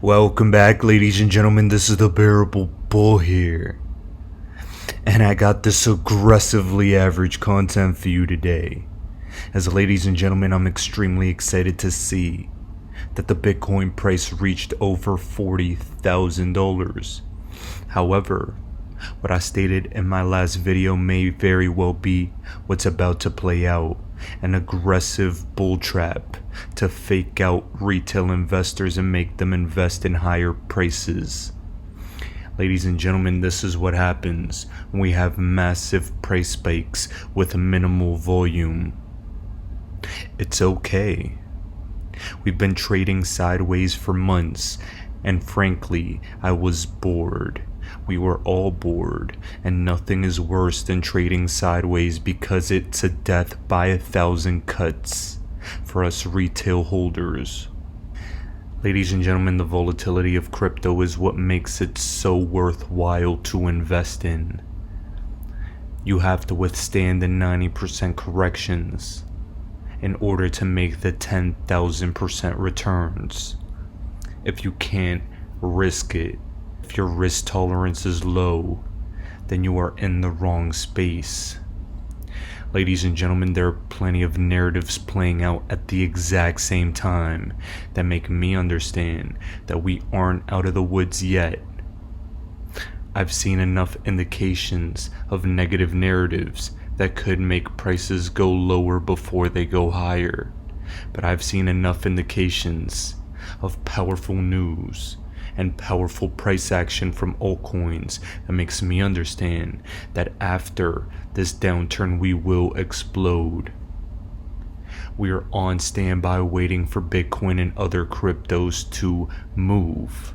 Welcome back, ladies and gentlemen. This is the Bearable Bull here. And I got this aggressively average content for you today. As ladies and gentlemen, I'm extremely excited to see that the Bitcoin price reached over $40,000. However, what I stated in my last video may very well be what's about to play out. An aggressive bull trap to fake out retail investors and make them invest in higher prices. Ladies and gentlemen, this is what happens when we have massive price spikes with minimal volume. It's okay. We've been trading sideways for months, and frankly, I was bored. We were all bored, and nothing is worse than trading sideways because it's a death by 1,000 cuts for us retail holders. Ladies and gentlemen, the volatility of crypto is what makes it so worthwhile to invest in. You have to withstand the 90% corrections in order to make the 10,000% returns. If you can't risk it, if your risk tolerance is low, then you are in the wrong space. Ladies and gentlemen, there are plenty of narratives playing out at the exact same time that make me understand that we aren't out of the woods yet. I've seen enough indications of negative narratives that could make prices go lower before they go higher. But I've seen enough indications of powerful news and powerful price action from altcoins that makes me understand that after this downturn we will explode. We are on standby waiting for Bitcoin and other cryptos to move.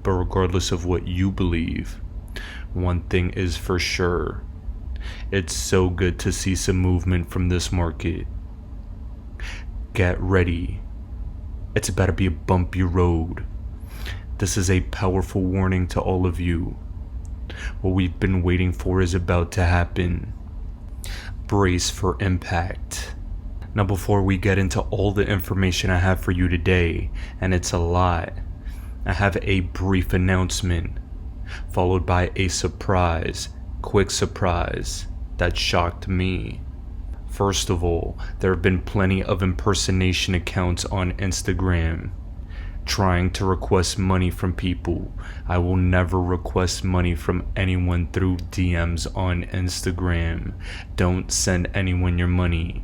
But regardless of what you believe, one thing is for sure. It's so good to see some movement from this market. Get ready. It's about to be a bumpy road. This is a powerful warning to all of you. What we've been waiting for is about to happen. Brace for impact. Now, before we get into all the information I have for you today, and it's a lot, I have a brief announcement, followed by a quick surprise that shocked me. First of all, there have been plenty of impersonation accounts on Instagram trying to request money from people. I will never request money from anyone through DMs on Instagram. Don't send anyone your money.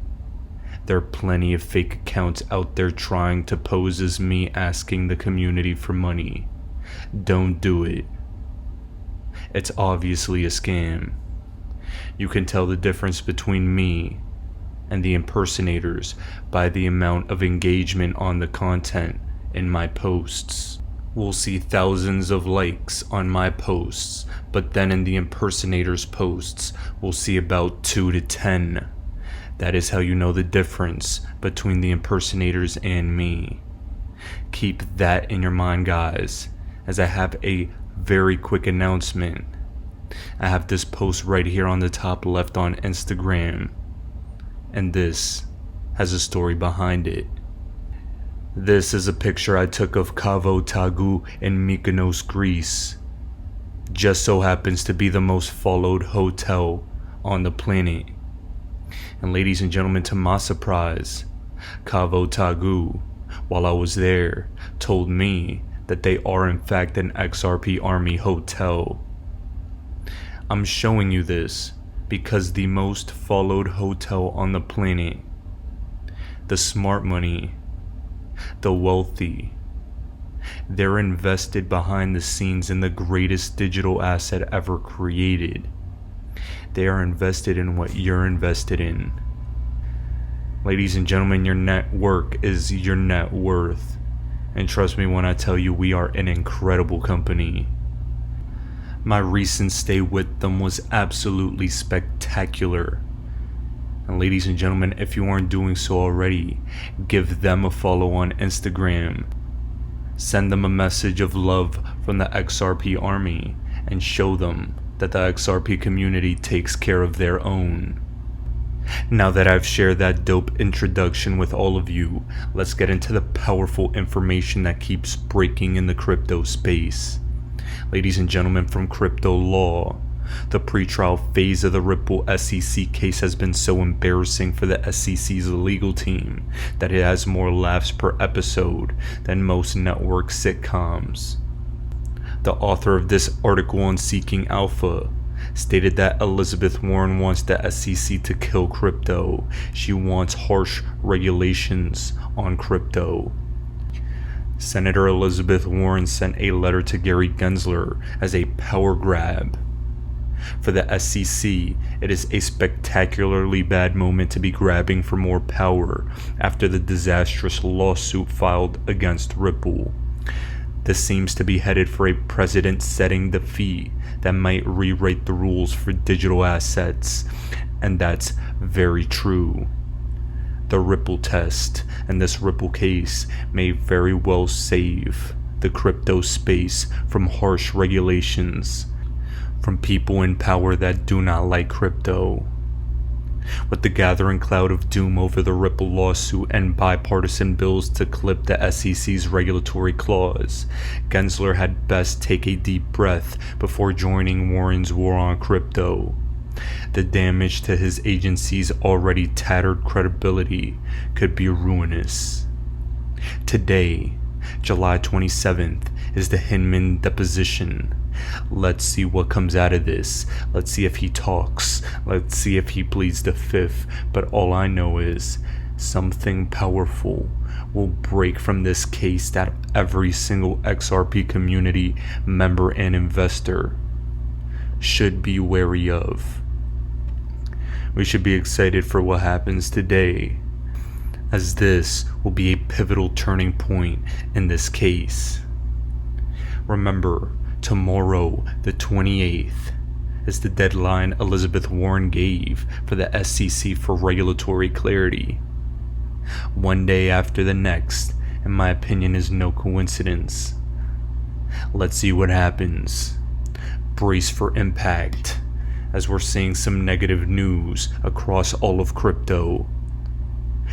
There are plenty of fake accounts out there trying to pose as me asking the community for money. Don't do it. It's obviously a scam. You can tell the difference between me and the impersonators by the amount of engagement on the content in my posts. We'll see thousands of likes on my posts, but then in the impersonators' posts, we'll see about 2 to 10. That is how you know the difference between the impersonators and me. Keep that in your mind, guys, as I have a very quick announcement. I have this post right here on the top left on Instagram, and this has a story behind it. This is a picture I took of Cavo Tagu in Mykonos, Greece. Just so happens to be the most followed hotel on the planet. And ladies and gentlemen, to my surprise, Cavo Tagu, while I was there, told me that they are in fact an XRP Army hotel. I'm showing you this because the most followed hotel on the planet, the smart money, the wealthy, they're invested behind the scenes in the greatest digital asset ever created. They are invested in what you're invested in. Ladies and gentlemen, your network is your net worth. And trust me when I tell you, we are an incredible company. My recent stay with them was absolutely spectacular. And ladies and gentlemen, if you aren't doing so already, give them a follow on Instagram. Send them a message of love from the XRP Army and show them that the XRP community takes care of their own. Now that I've shared that dope introduction with all of you, let's get into the powerful information that keeps breaking in the crypto space. Ladies and gentlemen, from crypto law, the pretrial phase of the Ripple SEC case has been so embarrassing for the SEC's legal team that it has more laughs per episode than most network sitcoms. The author of this article on Seeking Alpha stated that Elizabeth Warren wants the SEC to kill crypto. She wants harsh regulations on crypto. Senator Elizabeth Warren sent a letter to Gary Gensler as a power grab. For the SEC, it is a spectacularly bad moment to be grabbing for more power after the disastrous lawsuit filed against Ripple. This seems to be headed for a precedent setting the fee that might rewrite the rules for digital assets, and that's very true. The Ripple test and this Ripple case may very well save the crypto space from harsh regulations from people in power that do not like crypto. With the gathering cloud of doom over the Ripple lawsuit and bipartisan bills to clip the SEC's regulatory claws, Gensler had best take a deep breath before joining Warren's war on crypto. The damage to his agency's already tattered credibility could be ruinous. Today, July 27th, is the Hinman Deposition. Let's see what comes out of this. Let's see if he talks. Let's see if he pleads the fifth. But all I know is something powerful will break from this case that every single XRP community member and investor should be wary of. We should be excited for what happens today, as this will be a pivotal turning point in this case. Remember, tomorrow, the 28th, is the deadline Elizabeth Warren gave for the SEC for regulatory clarity. One day after the next, in my opinion, is no coincidence. Let's see what happens. Brace for impact, as we're seeing some negative news across all of crypto.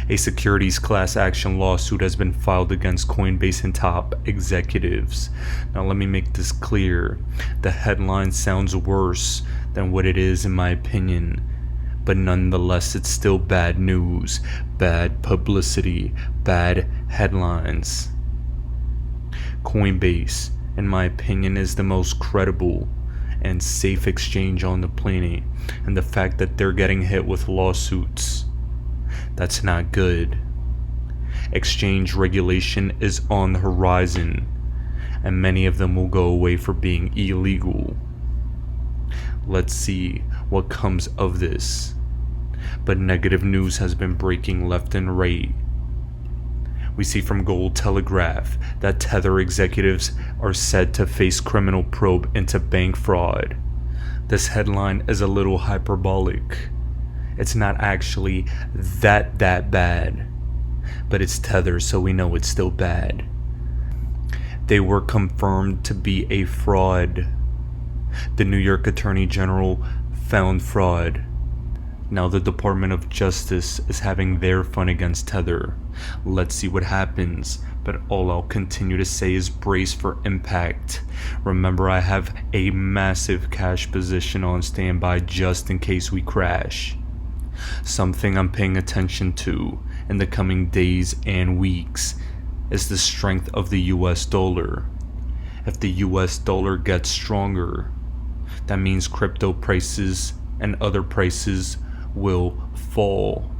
A securities class action lawsuit has been filed against Coinbase and top executives. Now let me make this clear. The headline sounds worse than what it is in my opinion, but nonetheless it's still bad news, bad publicity, bad headlines. Coinbase, in my opinion, is the most credible and safe exchange on the planet, and the fact that they're getting hit with lawsuits, that's not good. Exchange regulation is on the horizon, and many of them will go away for being illegal. Let's see what comes of this. But negative news has been breaking left and right. We see from Gold Telegraph that Tether executives are said to face criminal probe into bank fraud. This headline is a little hyperbolic. It's not actually that bad, but it's Tether, so we know it's still bad. They were confirmed to be a fraud. The New York Attorney General found fraud. Now the Department of Justice is having their fun against Tether. Let's see what happens, but all I'll continue to say is brace for impact. Remember, I have a massive cash position on standby just in case we crash. Something I'm paying attention to in the coming days and weeks is the strength of the US dollar. If the US dollar gets stronger, that means crypto prices and other prices will fall.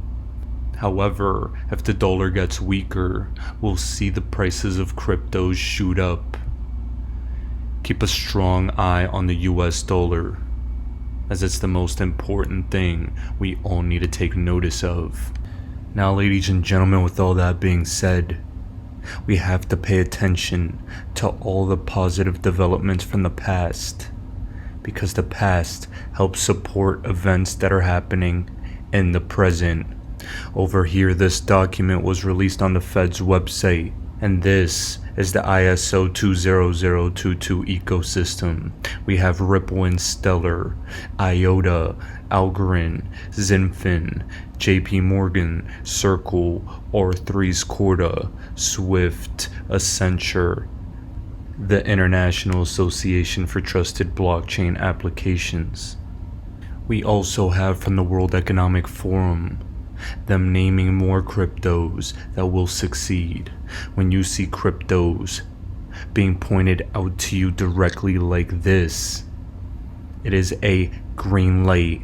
However, if the dollar gets weaker, we'll see the prices of cryptos shoot up. Keep a strong eye on the US dollar, as it's the most important thing we all need to take notice of. Now, ladies and gentlemen, with all that being said, we have to pay attention to all the positive developments from the past, because the past helps support events that are happening in the present. Over here, this document was released on the Fed's website, and this is the ISO 20022 ecosystem. We have Ripple and Stellar, IOTA, Algorand, Zinfin, JP Morgan, Circle, R3's Corda, Swift, Accenture, the International Association for Trusted Blockchain Applications. We also have from the World Economic Forum, them naming more cryptos that will succeed. When you see cryptos being pointed out to you directly like this, it is a green light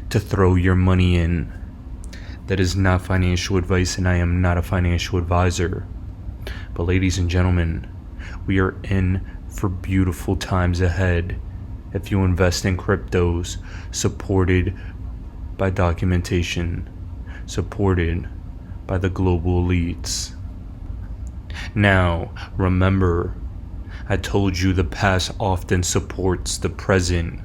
to throw your money in. That is not financial advice, and I am not a financial advisor. But ladies and gentlemen, we are in for beautiful times ahead if you invest in cryptos supported by documentation, supported by the global elites. Now, remember, I told you the past often supports the present,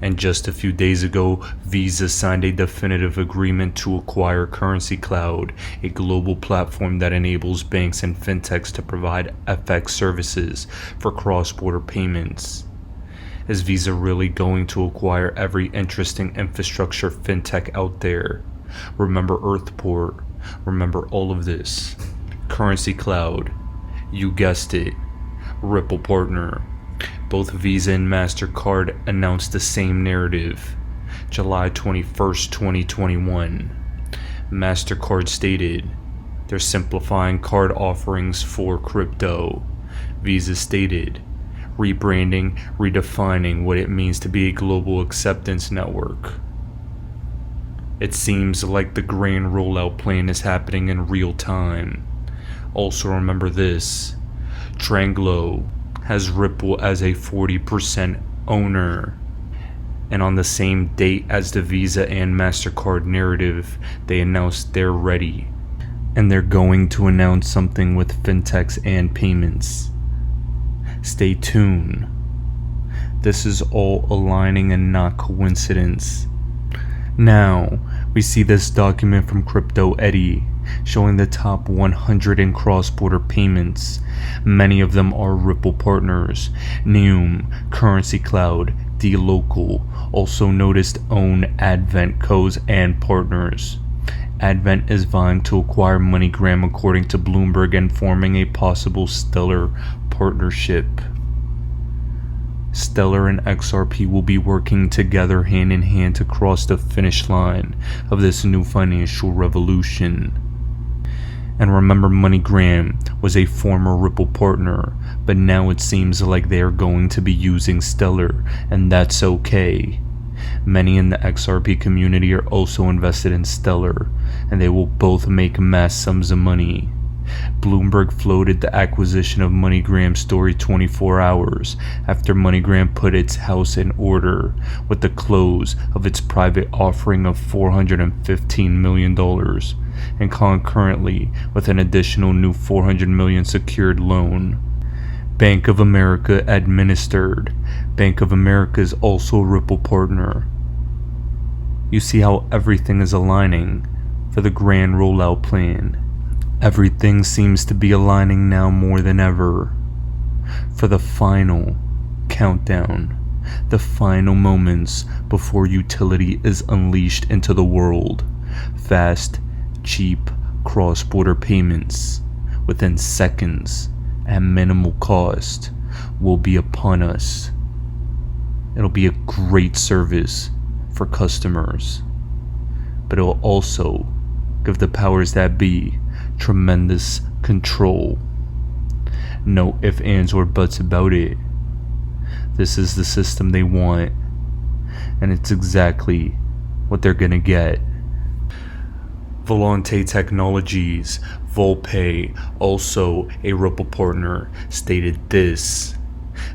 and just a few days ago, Visa signed a definitive agreement to acquire CurrencyCloud, a global platform that enables banks and fintechs to provide FX services for cross-border payments. Is Visa really going to acquire every interesting infrastructure fintech out there? Remember Earthport. Remember all of this. CurrencyCloud. You guessed it. Ripple partner. Both Visa and MasterCard announced the same narrative. July 21st, 2021. MasterCard stated they're simplifying card offerings for crypto. Visa stated rebranding, redefining what it means to be a global acceptance network. It seems like the grand rollout plan is happening in real time. Also remember this, Tranglo has Ripple as a 40% owner. And on the same date as the Visa and MasterCard narrative, they announced they're ready. And they're going to announce something with fintechs and payments. Stay tuned. This is all aligning and not coincidence. Now, we see this document from Crypto Eddie showing the top 100 in cross-border payments. Many of them are Ripple partners. Neum, CurrencyCloud, dLocal, also noticed own Advent codes and partners. Advent is vying to acquire Moneygram according to Bloomberg and forming a possible Stellar partnership. Stellar and XRP will be working together hand in hand to cross the finish line of this new financial revolution. And remember, Moneygram was a former Ripple partner, but now it seems like they are going to be using Stellar, and that's okay. Many in the XRP community are also invested in Stellar, and they will both make mass sums of money. Bloomberg floated the acquisition of Moneygram story 24 hours after Moneygram put its house in order with the close of its private offering of $415 million, and concurrently with an additional new $400 million secured loan. Bank of America administered. Bank of America is also a Ripple partner. You see how everything is aligning for the grand rollout plan. Everything seems to be aligning now more than ever for the final countdown, the final moments before utility is unleashed into the world. Fast, cheap, cross-border payments within seconds at minimal cost will be upon us. It'll be a great service for customers, but it will also give the powers that be tremendous control. No ifs, ands, or buts about it. This is the system they want, and it's exactly what they're gonna get. Volante Technologies, Volpay, also a Ripple partner, stated this: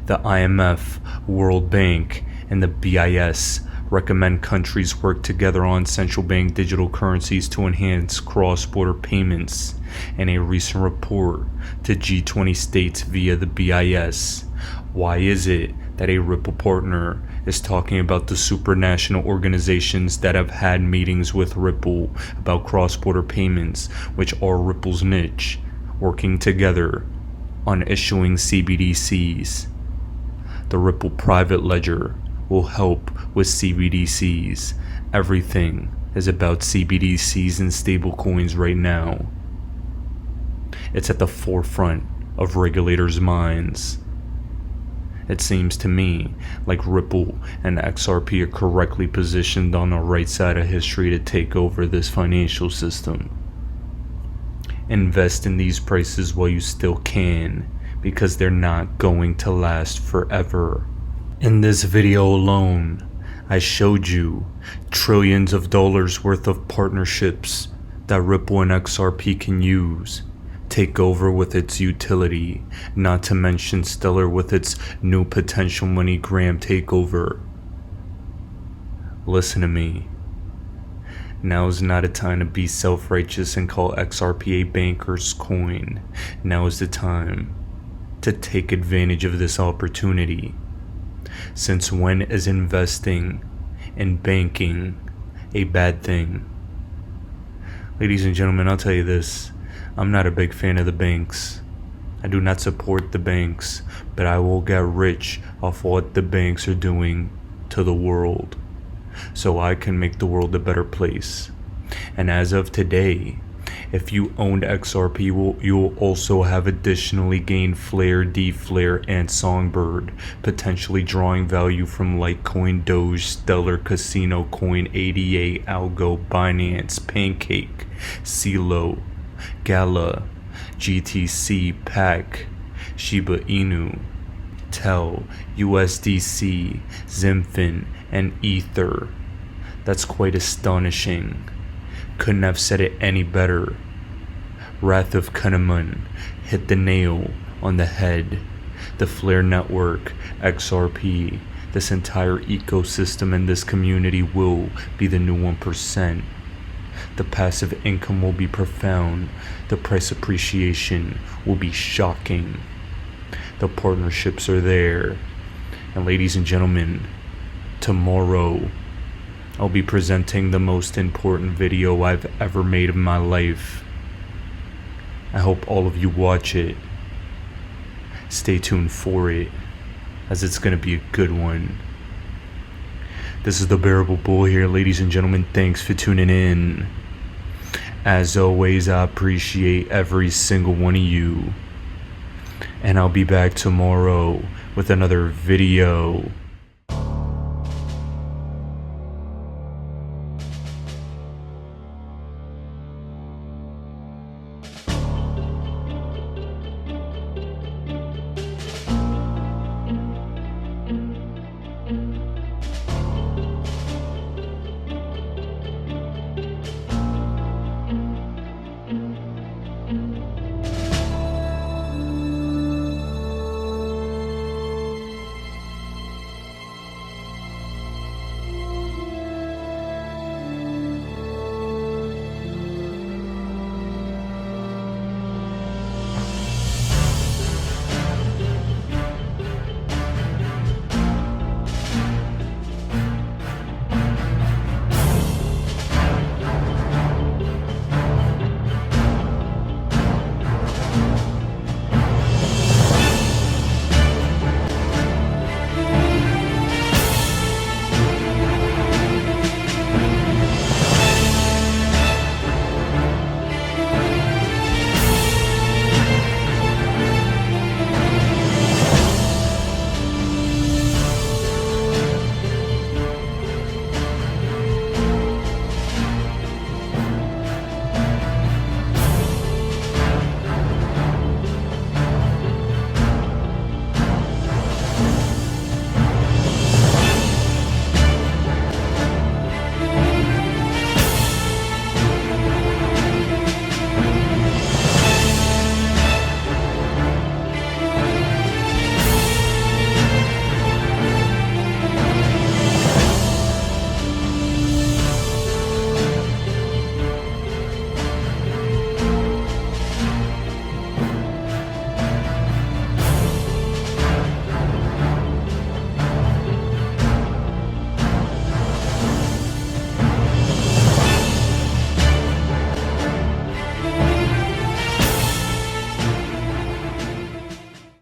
the IMF, World Bank, and the BIS recommend countries work together on central bank digital currencies to enhance cross-border payments. In a recent report to G20 states via the BIS, why is it that a Ripple partner is talking about the supranational organizations that have had meetings with Ripple about cross-border payments, which are Ripple's niche, working together on issuing CBDCs. The Ripple private ledger will help with CBDCs. Everything is about CBDCs and stablecoins right now. It's at the forefront of regulators' minds. It seems to me like Ripple and XRP are correctly positioned on the right side of history to take over this financial system. Invest in these prices while you still can, because they're not going to last forever. In this video alone, I showed you trillions of dollars worth of partnerships that Ripple and XRP can use, take over with its utility, not to mention Stellar with its new potential Moneygram takeover. Listen to me. Now is not a time to be self-righteous and call XRP a banker's coin. Now is the time to take advantage of this opportunity. Since when is investing in banking a bad thing? Ladies and gentlemen, I'll tell you this. I'm not a big fan of the banks. I do not support the banks, but I will get rich off what the banks are doing to the world, so I can make the world a better place. And as of today, if you owned XRP, you'll also have additionally gained Flare, D-Flare, and Songbird, potentially drawing value from Litecoin, Doge, Stellar, Casino Coin, ADA, Algo, Binance, Pancake, CeeLo, Gala, GTC, PAC, Shiba Inu, TEL, USDC, Zimfin, and Ether. That's quite astonishing. Couldn't have said it any better. Wrath of Kahneman hit the nail on the head. The Flare network, XRP, this entire ecosystem and this community will be the new 1%. The passive income will be profound. The price appreciation will be shocking. The partnerships are there. And ladies and gentlemen, tomorrow I'll be presenting the most important video I've ever made in my life. I hope all of you watch it. Stay tuned for it, as it's gonna be a good one. This is the Bearable Bull here, ladies and gentlemen. Thanks for tuning in. As always, I appreciate every single one of you. And I'll be back tomorrow with another video.